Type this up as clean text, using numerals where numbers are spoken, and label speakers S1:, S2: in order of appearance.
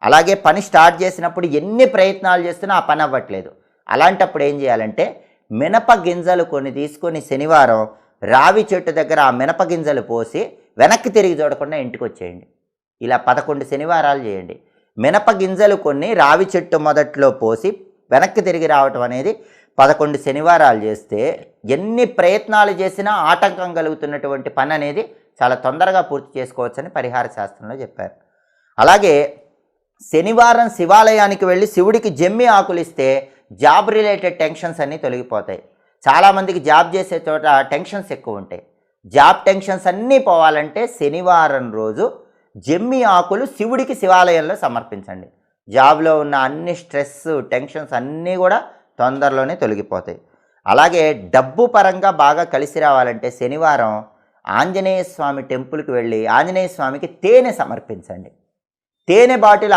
S1: అలాగే పని స్టార్ట్ చేసినప్పుడు ఎన్ని ప్రయత్నాలు చేస్తున్నా ఆ పని అవ్వట్లేదు. అలాంటప్పుడు ఏం చేయాలంటే మినప గింజలు కొన్ని తీసుకొని శనివారం రావి చెట్టు దగ్గర ఆ మినప గింజలు పోసి వెనక్కి తిరిగి చూడకుండా ఇంటికి వచ్చేయండి. ఇలా 11 శనివారాలు చేయండి. మినప గింజలు కొన్ని రావి చెట్టు మొదట్లో పోసి వెనక్కి తిరిగి రావటం అనేది 11 శనివారాలు చేస్తే ఎన్ని ప్రయత్నాలు చేసినా ఆటంకం కలుగుతున్నటువంటి పని అనేది చాలా తొందరగా పూర్తి చేసుకోవచ్చని పరిహార శాస్త్రంలో చెప్పారు. అలాగే శనివారం శివాలయానికి వెళ్ళి శివుడికి జమ్మి ఆకులు ఇస్తే జాబ్ రిలేటెడ్ టెన్షన్స్ అన్నీ తొలగిపోతాయి. చాలామందికి జాబ్ చేసే చోట టెన్షన్స్ ఎక్కువ ఉంటాయి. జాబ్ టెన్షన్స్ అన్నీ పోవాలంటే శనివారం రోజు జమ్మి ఆకులు శివుడికి శివాలయంలో సమర్పించండి. జాబ్లో ఉన్న అన్ని స్ట్రెస్ టెన్షన్స్ అన్నీ కూడా తొందరలోనే తొలగిపోతాయి. అలాగే డబ్బు పరంగా బాగా కలిసి రావాలంటే శనివారం ఆంజనేయ స్వామి టెంపుల్కి వెళ్ళి ఆంజనేయ స్వామికి తేనె సమర్పించండి. తేనె బాటిల్